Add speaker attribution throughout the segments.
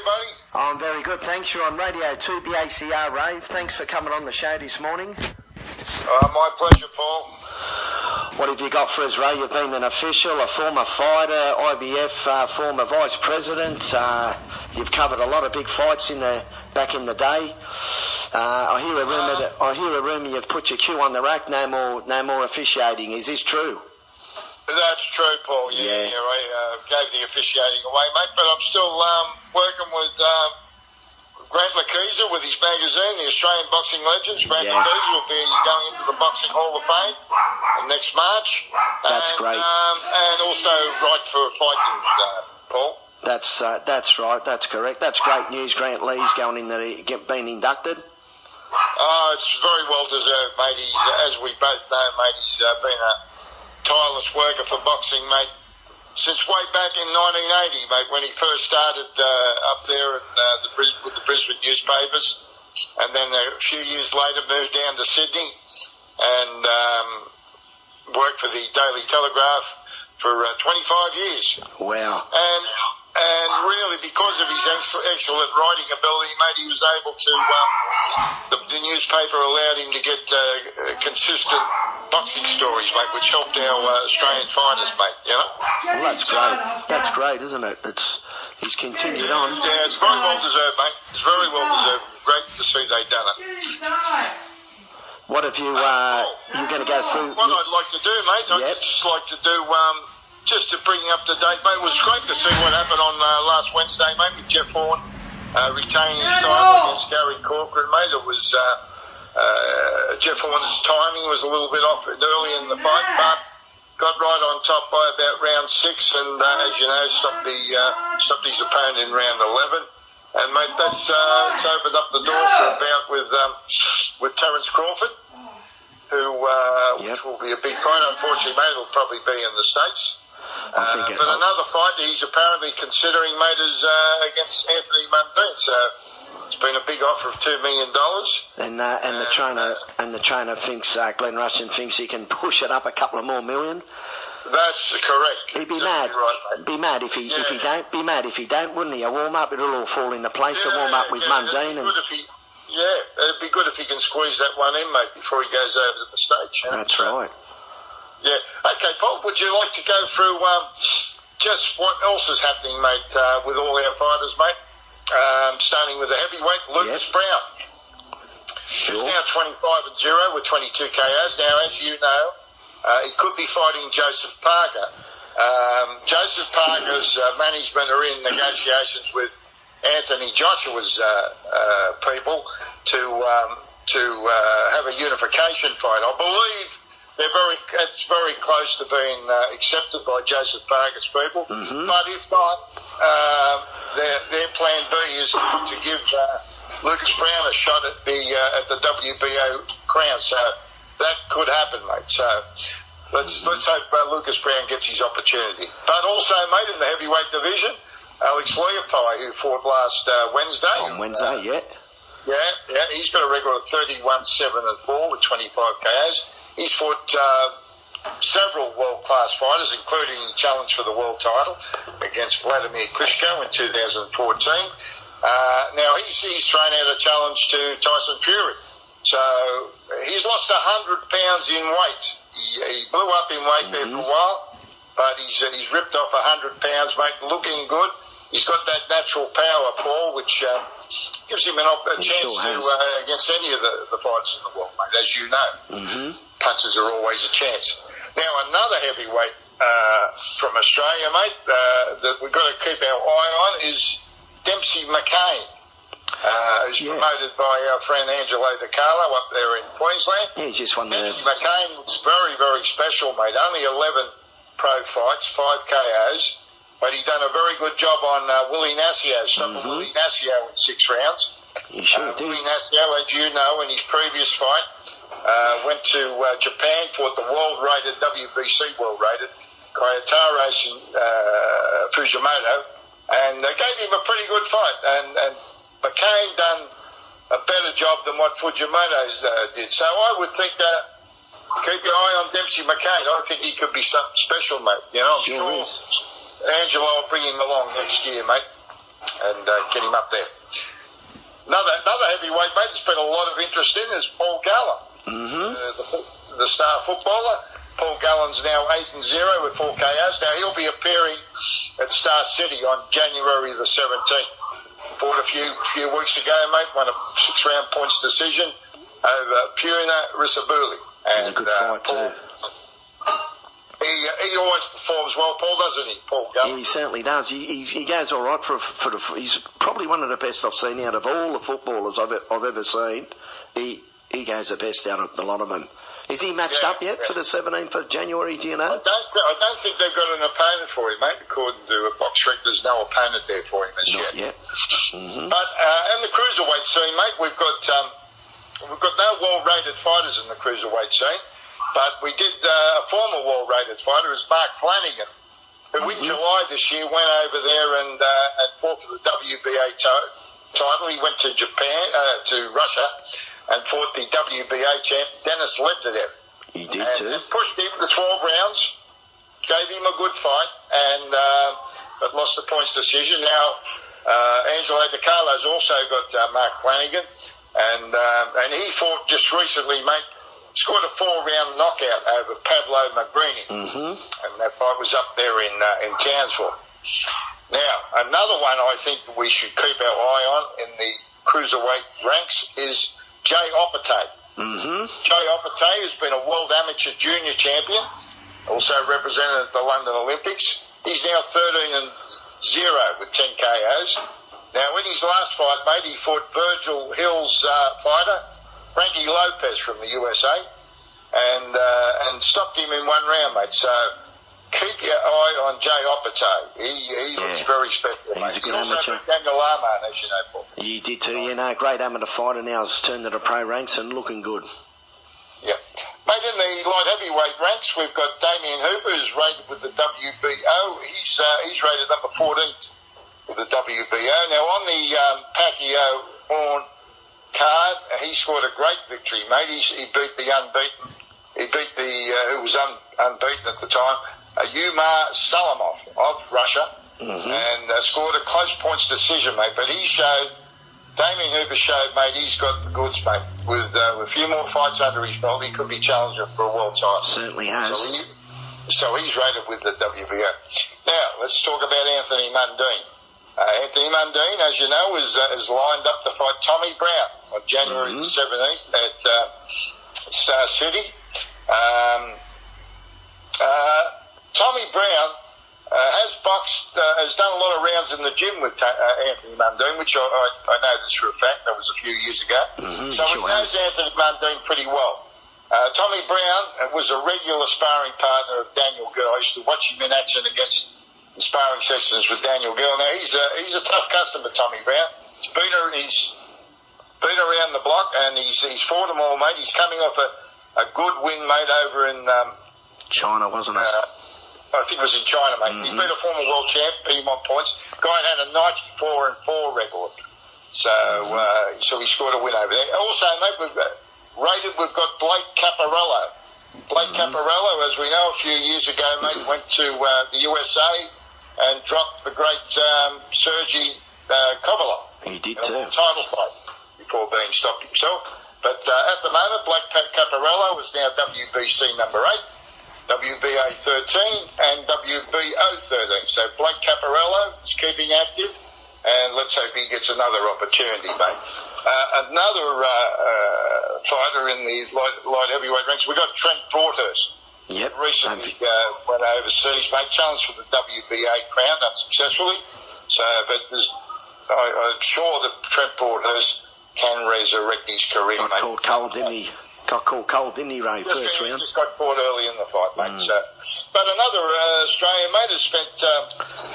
Speaker 1: buddy?
Speaker 2: I'm very good, thanks. You're on Radio 2, the ACR Rave. Thanks for coming on the show this morning.
Speaker 1: My pleasure, Paul.
Speaker 2: What have you got for us, Ray? You've been an official, a former fighter, IBF former vice president. You've covered a lot of big fights back in the day. I hear a rumour you've put your cue on the rack. No more officiating. Is this true?
Speaker 1: That's true, Paul. Yeah. I gave the officiating away, mate. But I'm still working with Grant Lacusa with his magazine, the Australian Boxing Legends. Grant Lacusa will be going into the Boxing Hall of Fame next March.
Speaker 2: That's great.
Speaker 1: And also write for Fight News, Paul.
Speaker 2: That's right. That's correct. That's great news. Grant Lee's going in there, being inducted.
Speaker 1: Oh, it's very well deserved, mate. He's, as we both know, mate, he's been a tireless worker for boxing, mate, since way back in 1980, mate, when he first started up there with the Brisbane newspapers, and then a few years later moved down to Sydney and worked for the Daily Telegraph for 25 years.
Speaker 2: Wow.
Speaker 1: And really, because of his excellent writing ability, mate, he was able to, the newspaper allowed him to get consistent boxing stories, mate, which helped our Australian fighters, mate, you know?
Speaker 2: Well, that's great. That's great, isn't it? He's continued on.
Speaker 1: Yeah, it's very well deserved, mate. It's very well deserved. Great to see they've done it.
Speaker 2: What have you, you're going to go through?
Speaker 1: What I'd like to do, mate, I'd just like to do, just to bring you up to date, mate, it was great to see what happened on last Wednesday, mate, with Jeff Horn retaining his title against Gary Corcoran, mate. It was... Jeff Horn's timing was a little bit off early in the fight, but got right on top by about round 6, and as you know, stopped his opponent in round 11. And mate, it's opened up the door for a bout with Terence Crawford, who which will be a big fight. Unfortunately, mate, it'll probably be in the States. But another fight that he's apparently considering, mate, is against Anthony Mundine. So. It's been a big offer of $2 million.
Speaker 2: And the trainer thinks, Glenn Rushton thinks he can push it up a couple of more million.
Speaker 1: That's correct.
Speaker 2: He'd be mad. Right, be mad if he don't. Be mad if he don't, wouldn't he? A warm up, it'll all fall into place. A warm up with Mundine.
Speaker 1: It'd be good if he can squeeze that one in, mate, before he goes over to the stage.
Speaker 2: That's right.
Speaker 1: Yeah. Okay, Paul. Would you like to go through just what else is happening, mate, with all our fighters, mate? Starting with the heavyweight, Lucas Brown. Sure. He's now 25-0 with 22 KOs. Now, as you know, he could be fighting Joseph Parker. Joseph Parker's management are in negotiations with Anthony Joshua's people to have a unification fight. I believe it's very close to being accepted by Joseph Parker's people. Mm-hmm. But if not, their plan B is to give Lucas Brown a shot at the WBO crown. So that could happen, mate. So let's hope Lucas Brown gets his opportunity. But also, mate, in the heavyweight division, Alex Leopai, who fought last Wednesday.
Speaker 2: On Wednesday,
Speaker 1: Yeah, he's got a record of 31-7-4 with 25 KOs. He's fought several world-class fighters, including the challenge for the world title against Vladimir Klitschko in 2014. Now, he's thrown out a challenge to Tyson Fury. So he's lost 100 pounds in weight. He blew up in weight there for a while, but he's ripped off 100 pounds, mate, looking good. He's got that natural power, Paul, which gives him a chance to against any of the fighters in the world, mate, as you know. Mm-hmm. Punches are always a chance. Now, another heavyweight from Australia, mate, that we've got to keep our eye on is Dempsey McCain, who's promoted by our friend Angelo Di Carlo up there in Queensland.
Speaker 2: Yeah, he just won
Speaker 1: Dempsey McCain was very, very special, mate. Only 11 pro fights, 5 KOs. But he done a very good job on Willie Nassio, stopping Willie Nassio in 6 rounds.
Speaker 2: He sure did.
Speaker 1: Willie Nassio, as you know, in his previous fight, went to Japan, fought the world-rated, WBC world-rated, Kayotaro Fujimoto, and they gave him a pretty good fight. And McCain done a better job than what Fujimoto did. So I would think that keep your eye on Dempsey McCain. I think he could be something special, mate. You know, I'm sure Angelo will bring him along next year, mate. and get him up there. Another heavyweight, mate, there's been a lot of interest in is Paul Gallen, the star footballer. Paul Gallen's now 8-0 with 4 KOs. Now, he'll be appearing at Star City on January the 17th. Fought a few weeks ago, mate, won a 6-round points decision over Puna Risabuli.
Speaker 2: It's a good fight, too.
Speaker 1: He always performs well, Paul, doesn't he, Paul Gallen?
Speaker 2: He certainly does. He goes all right for he's probably one of the best I've seen out of all the footballers I've ever seen. He goes the best out of a lot of them. Is he matched up yet for the 17th of January, do you know?
Speaker 1: I don't think they've got an opponent for him, mate. According to a box rec, there's no opponent there for him as
Speaker 2: Not
Speaker 1: yet.
Speaker 2: Mm-hmm.
Speaker 1: But in the cruiserweight scene, mate, we've got no well-rated fighters in the cruiserweight scene, but we did a former well-rated fighter is Mark Flanagan, who in July this year went over there and fought for the WBA title. He went to Japan, to Russia, and fought the WBA champ Dennis Lebedev.
Speaker 2: He did too.
Speaker 1: And pushed him to 12 rounds, gave him a good fight, and but lost the points decision. Now, Angelo De Carlo's also got Mark Flanagan, and he fought just recently, mate. Scored a 4-round knockout over Pablo Magrini, and that fight was up there in Townsville. Now, another one I think we should keep our eye on in the cruiserweight ranks is Jay Opetay. Jay Opetay has been a world amateur junior champion, also represented at the London Olympics. He's now 13-0 with 10 KOs. Now, in his last fight, mate, he fought Virgil Hill's fighter, Frankie Lopez from the USA, and stopped him in 1 round, mate. So keep your eye on Jay Opetay. He looks very special, mate.
Speaker 2: He's a good
Speaker 1: he also
Speaker 2: amateur.
Speaker 1: beat Daniel Arman, as you know, Paul.
Speaker 2: He did too, great amateur fighter now. Has turned to the pro ranks and looking good.
Speaker 1: Yeah. Mate, in the light heavyweight ranks, we've got Damien Hooper, who's rated with the WBO. He's rated number 14th with the WBO. Now, on the Pacquiao-Horn card, he scored a great victory, mate. He beat the unbeaten. He beat who was unbeaten at the time, Umar Salamov of Russia, and scored a close points decision, mate. But Damien Hooper showed, mate, he's got the goods, mate. With a few more fights under his belt, he could be challenging for a world title.
Speaker 2: Certainly has.
Speaker 1: So he's rated with the WBO. Now, let's talk about Anthony Mundine. Anthony Mundine, as you know, is lined up to fight Tommy Brown on January the 17th at Star City. Tommy Brown has done a lot of rounds in the gym with Anthony Mundine, which I know this for a fact. That was a few years ago. So he knows Anthony Mundine pretty well. Tommy Brown was a regular sparring partner of Daniel Gill. I used to watch him in action against the sparring sessions with Daniel Gill. Now, he's a tough customer, Tommy Brown. He's been around the block, and he's fought them all, mate. He's coming off a good win, mate, over in
Speaker 2: China, wasn't it?
Speaker 1: I think it was in China, mate. He beat a former world champ, beat him on points. Guy had a 94-4 record. So he scored a win over there. Also, mate, we've got Blake Caparello. Blake Caparello, as we know, a few years ago, mate, went to the USA and dropped the great Sergey Kovalev.
Speaker 2: He did
Speaker 1: in a
Speaker 2: too.
Speaker 1: title fight before being stopped himself. But at the moment, Blake Caparello is now WBC number 8, WBA 13, and WBO 13. So Blake Caparello is keeping active, and let's hope he gets another opportunity, mate. Another fighter in the light heavyweight ranks, we got Trent Broadhurst.
Speaker 2: Yep.
Speaker 1: Recently went overseas, mate, challenged for the WBA crown unsuccessfully. So, but I'm sure that Trent Broadhurst can resurrect his career, mate.
Speaker 2: Got called cold, didn't he, Ray, first round?
Speaker 1: Just got caught early in the fight, mate. So, but another Australian, mate, has spent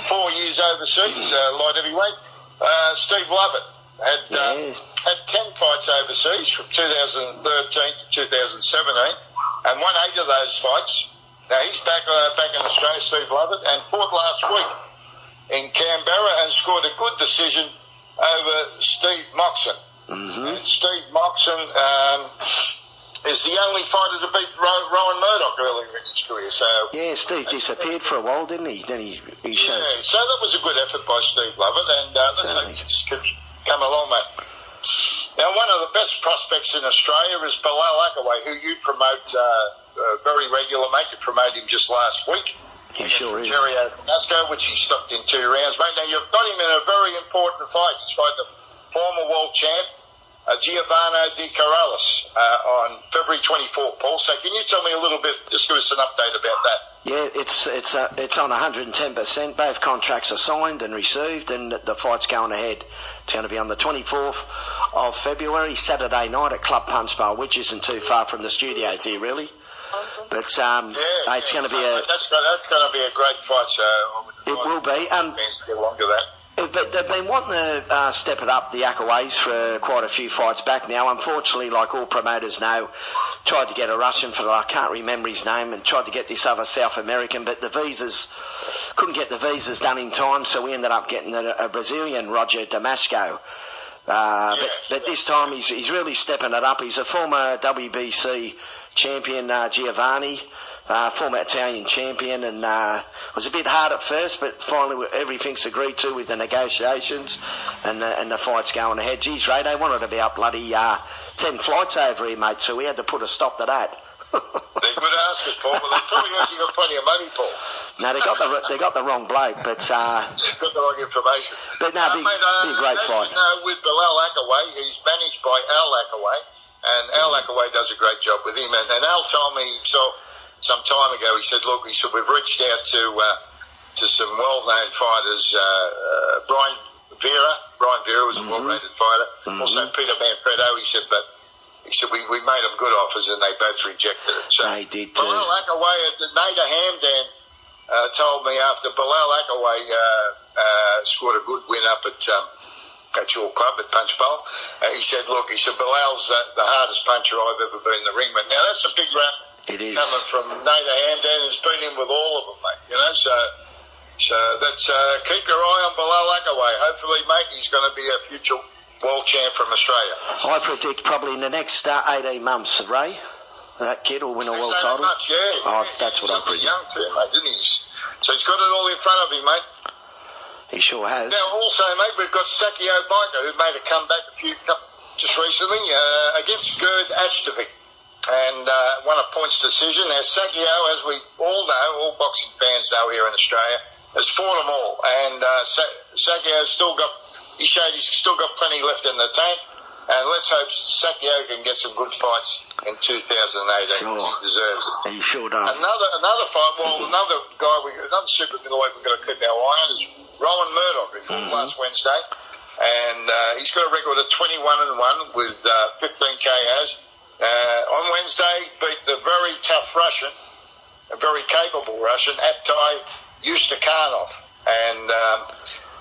Speaker 1: 4 years overseas, light heavyweight. Steve Lovett had 10 fights overseas from 2013 to 2017 and won 8 of those fights. Now he's back in Australia, Steve Lovett, and fought last week in Canberra and scored a good decision over Steve Moxon. And Steve Moxon is the only fighter to beat Rowan Murdoch earlier in his career. So
Speaker 2: yeah, Steve disappeared for a while, didn't he? Then he showed.
Speaker 1: Yeah, so that was a good effort by Steve Lovett, and let's hope he just keeps coming along, mate. Now, one of the best prospects in Australia is Bilal Akaway, who you promote very regular, mate. You promoted him just last week.
Speaker 2: He sure is.
Speaker 1: Jerry Nasco, which he stopped in 2 rounds, mate. Now, you've got him in a very important fight. He's fighting the former world champ, Giovanni Di Corrales, on February 24th, Paul. So can you tell me a little bit, just give us an update about that?
Speaker 2: Yeah, it's on 110%. Both contracts are signed and received, and the fight's going ahead. It's going to be on the 24th of February, Saturday night at Club Punch Bowl, which isn't too far from the studios here, really. But it's going to be
Speaker 1: that's going to be a great fight. So
Speaker 2: it will be.
Speaker 1: Fans to get along to that.
Speaker 2: But they've been wanting to step it up, the Akaways, for quite a few fights back now. Unfortunately, like all promoters know, tried to get a Russian for, I can't remember his name, and tried to get this other South American, but the visas, couldn't get the visas done in time, so we ended up getting a Brazilian, Roger Damasco. But this time he's really stepping it up. He's a former WBC champion, Giovanni. Former Italian champion, and was a bit hard at first, but finally everything's agreed to with the negotiations, and the fight's going ahead. Geez, Ray, they wanted about bloody 10 flights over here, mate, so we had to put a stop to that.
Speaker 1: They're good asses, Paul, but they probably have got plenty of money, Paul.
Speaker 2: No, they got the wrong bloke, but
Speaker 1: got the wrong information.
Speaker 2: But no, be a great fight.
Speaker 1: You know, with Bilal Akaway, he's managed by Al Akaway, and Al Akaway does a great job with him. And Al told me himself some time ago, he said, we've reached out to some well-known fighters, Brian Vera was a well-rated fighter, also Peter Manfredo, he said, we made them good offers and they both rejected it. So
Speaker 2: they did too.
Speaker 1: Bilal Akaway, Nader Hamdan told me after Bilal Akaway scored a good win up at your club at Punch Bowl, he said, Bilal's the hardest puncher I've ever been in the ring with. Now, that's a big rap.
Speaker 2: It is.
Speaker 1: Coming from Nader Hamdan, who's been in with all of them, mate. You know, so that's keep your eye on Bilal Akaway. Hopefully, mate, he's going to be a future world champ from Australia.
Speaker 2: I predict probably in the next 18 months, Ray, that kid will win a world title.
Speaker 1: Months,
Speaker 2: that's what I predict.
Speaker 1: Young too, mate, isn't he? So he's got it all in front of him, mate.
Speaker 2: He sure has.
Speaker 1: Now, also, mate, we've got Sakio Biker, who made a comeback just recently against Gerd Achtovic. And won a points decision. Now, Sakio, as we all know, all boxing fans know here in Australia, has fought them all. And Sakio's still got plenty left in the tank. And let's hope Sakio can get some good fights in 2018.
Speaker 2: Sure.
Speaker 1: He deserves it.
Speaker 2: He sure does.
Speaker 1: Another fight, another super middleweight we've got to keep our eye on is Rowan Murdoch, who fought last Wednesday. And he's got a record of 21-1 with 15 KOs. On Wednesday, beat the very tough Russian, a very capable Russian, Aptai Yustakhanov. And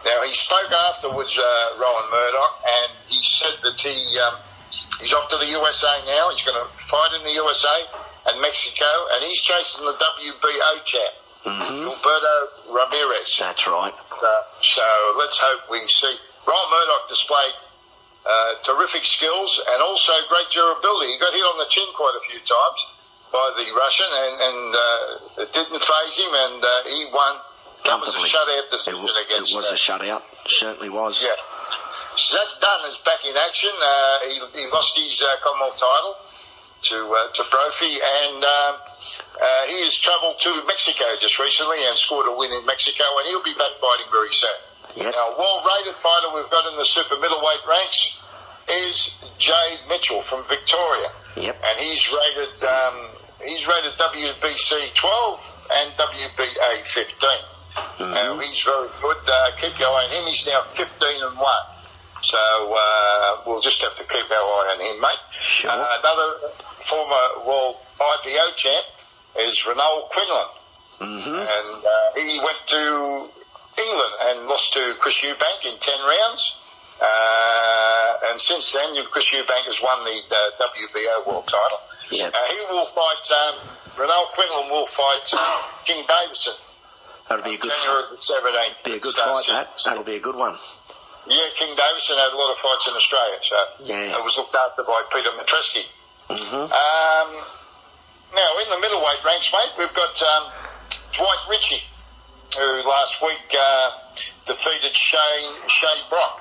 Speaker 1: now he spoke afterwards, Rowan Murdoch, and he said that he's off to the USA now. He's going to fight in the USA and Mexico, and he's chasing the WBO champ, Gilberto Ramirez.
Speaker 2: That's right.
Speaker 1: So let's hope we see. Rowan Murdoch displayed terrific skills and also great durability. He got hit on the chin quite a few times by the Russian, and it didn't faze him, and he won. That was a shutout decision against him.
Speaker 2: It was a shutout. Certainly was.
Speaker 1: Yeah. Zach Dunn is back in action. He lost his Commonwealth title to Brophy, and he has travelled to Mexico just recently and scored a win in Mexico, and he'll be back fighting very soon.
Speaker 2: Yep.
Speaker 1: Now, a well-rated fighter we've got in the super middleweight ranks is Jade Mitchell from Victoria.
Speaker 2: Yep.
Speaker 1: And he's rated WBC 12 and WBA 15. Now, he's very good. Keep your eye on him. He's now 15-1. So we'll just have to keep our eye on him, mate.
Speaker 2: Sure.
Speaker 1: Another former world IBO champ is Renal Quinlan. And he went to England and lost to Chris Eubank in 10 rounds. And since then, Chris Eubank has won the WBO world title.
Speaker 2: Yep.
Speaker 1: He will fight, Renal Quinlan will fight King Davison.
Speaker 2: That'll be a good
Speaker 1: January the 17th.
Speaker 2: Be a good fight, that'll be a good one.
Speaker 1: Yeah, King Davison had a lot of fights in Australia, so it was looked after by Peter Matreski. Now, in the middleweight ranks, mate, we've got Dwight Ritchie, who last week defeated Shay Brock.